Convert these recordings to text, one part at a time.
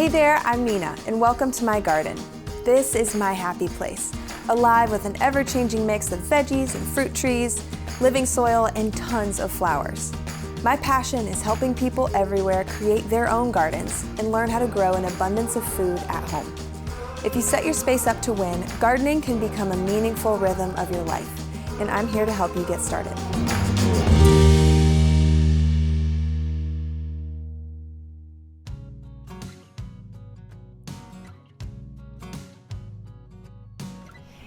Hey there, I'm Nina, and welcome to my garden. This is my happy place, alive with an ever-changing mix of veggies and fruit trees, living soil, and tons of flowers. My passion is helping people everywhere create their own gardens and learn how to grow an abundance of food at home. If you set your space up to win, gardening can become a meaningful rhythm of your life, and I'm here to help you get started.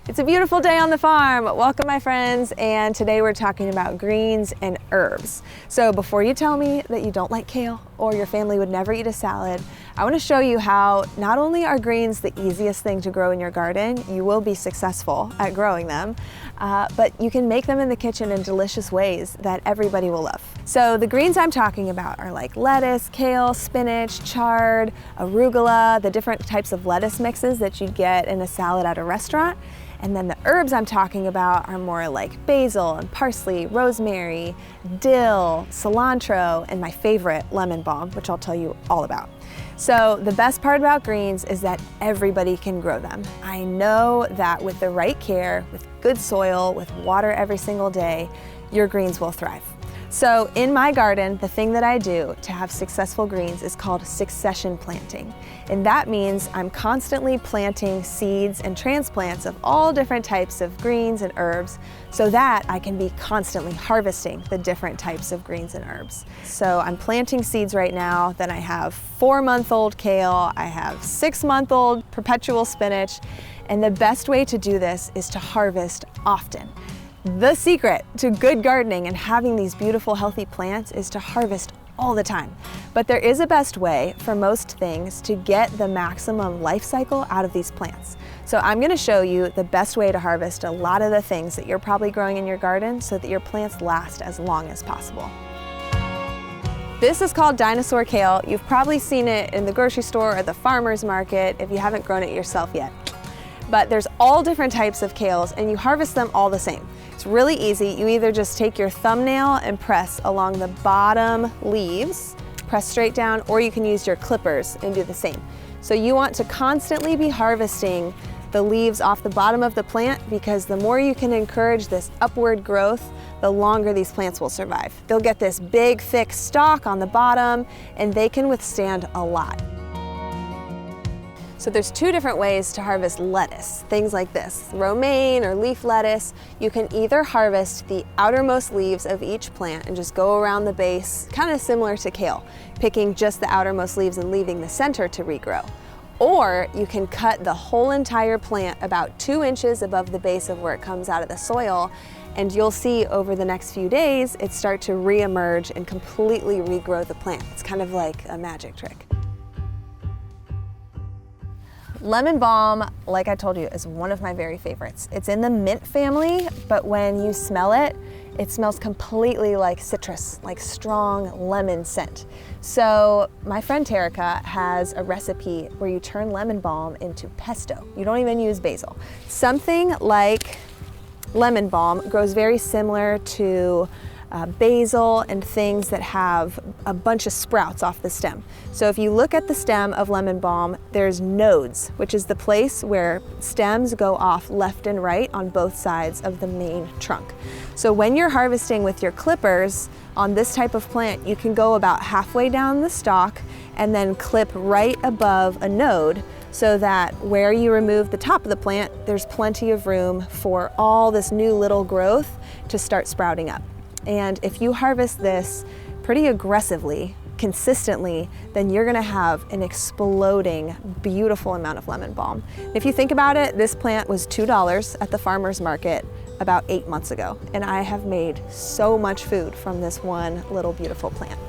It's a beautiful day on the farm. Welcome, my friends, and today we're talking about greens and herbs. So before you tell me that you don't like kale or your family would never eat a salad, I want to show you how not only are greens the easiest thing to grow in your garden, you will be successful at growing them, but you can make them in the kitchen in delicious ways that everybody will love. So the greens I'm talking about are like lettuce, kale, spinach, chard, arugula, the different types of lettuce mixes that you'd get in a salad at a restaurant. And then the herbs I'm talking about are more like basil and parsley, rosemary, dill, cilantro, and my favorite, lemon balm, which I'll tell you all about. So the best part about greens is that everybody can grow them. I know that with the right care, with good soil, with water every single day, your greens will thrive. So in my garden, the thing that I do to have successful greens is called succession planting. And that means I'm constantly planting seeds and transplants of all different types of greens and herbs so that I can be constantly harvesting the different types of greens and herbs. So I'm planting seeds right now. Then I have 4-month-old kale, I have 6-month-old perpetual spinach, and the best way to do this is to harvest often. The secret to good gardening and having these beautiful, healthy plants is to harvest all the time. But there is a best way for most things to get the maximum life cycle out of these plants. So I'm going to show you the best way to harvest a lot of the things that you're probably growing in your garden so that your plants last as long as possible. This is called Dinosaur Kale. You've probably seen it in the grocery store or the farmer's market if you haven't grown it yourself yet. But there's all different types of kales and you harvest them all the same. It's really easy. You either just take your thumbnail and press along the bottom leaves, press straight down, or you can use your clippers and do the same. So you want to constantly be harvesting the leaves off the bottom of the plant because the more you can encourage this upward growth, the longer these plants will survive. They'll get this big, thick stalk on the bottom and they can withstand a lot. So there's 2 different ways to harvest lettuce, things like this, romaine or leaf lettuce. You can either harvest the outermost leaves of each plant and just go around the base, kind of similar to kale, picking just the outermost leaves and leaving the center to regrow. Or you can cut the whole entire plant about 2 inches above the base of where it comes out of the soil, and you'll see over the next few days it start to re-emerge and completely regrow the plant. It's kind of like a magic trick. Lemon balm, like I told you, is one of my very favorites. It's in the mint family, but when you smell it, it smells completely like citrus, like strong lemon scent. So my friend Terica has a recipe where you turn lemon balm into pesto. You don't even use basil. Something like lemon balm grows very similar to basil and things that have a bunch of sprouts off the stem. So if you look at the stem of lemon balm, there's nodes, which is the place where stems go off left and right on both sides of the main trunk. So when you're harvesting with your clippers on this type of plant, you can go about halfway down the stalk and then clip right above a node so that where you remove the top of the plant, there's plenty of room for all this new little growth to start sprouting up. And if you harvest this pretty aggressively, consistently, then you're gonna have an exploding, beautiful amount of lemon balm. If you think about it, this plant was $2 at the farmer's market about 8 months ago, and I have made so much food from this one little beautiful plant.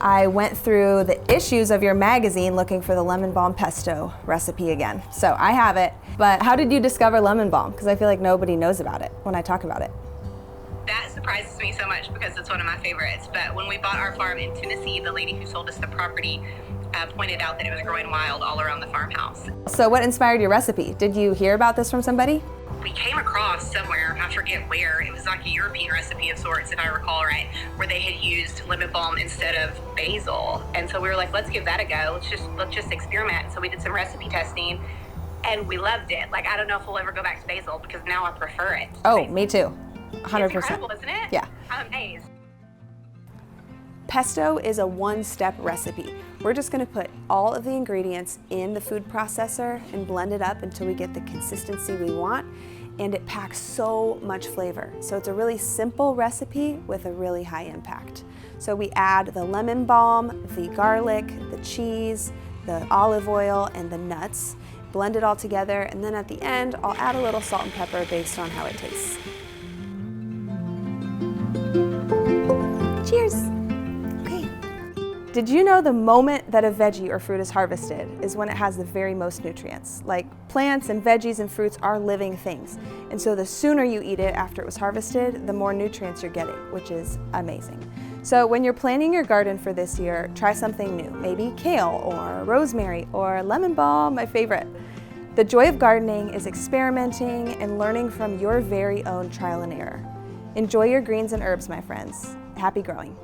I went through the issues of your magazine looking for the lemon balm pesto recipe again. So I have it, but how did you discover lemon balm? Because I feel like nobody knows about it when I talk about it. That surprises me so much because it's one of my favorites. But when we bought our farm in Tennessee, the lady who sold us the property pointed out that it was growing wild all around the farmhouse. So what inspired your recipe? Did you hear about this from somebody? We came across somewhere, I forget where, it was like a European recipe of sorts, if I recall right, where they had used lemon balm instead of basil. And so we were like, let's give that a go. Let's just experiment. So we did some recipe testing and we loved it. Like, I don't know if we'll ever go back to basil because now I prefer it. Oh, me too. 100%. It's incredible, isn't it? Yeah. I'm amazed. Pesto is a one-step recipe. We're just gonna put all of the ingredients in the food processor and blend it up until we get the consistency we want, and it packs so much flavor. So it's a really simple recipe with a really high impact. So we add the lemon balm, the garlic, the cheese, the olive oil, and the nuts, blend it all together, and then at the end, I'll add a little salt and pepper based on how it tastes. Cheers! Did you know the moment that a veggie or fruit is harvested is when it has the very most nutrients? Like, plants and veggies and fruits are living things. And so the sooner you eat it after it was harvested, the more nutrients you're getting, which is amazing. So when you're planning your garden for this year, try something new. Maybe kale or rosemary or lemon balm, my favorite. The joy of gardening is experimenting and learning from your very own trial and error. Enjoy your greens and herbs, my friends. Happy growing.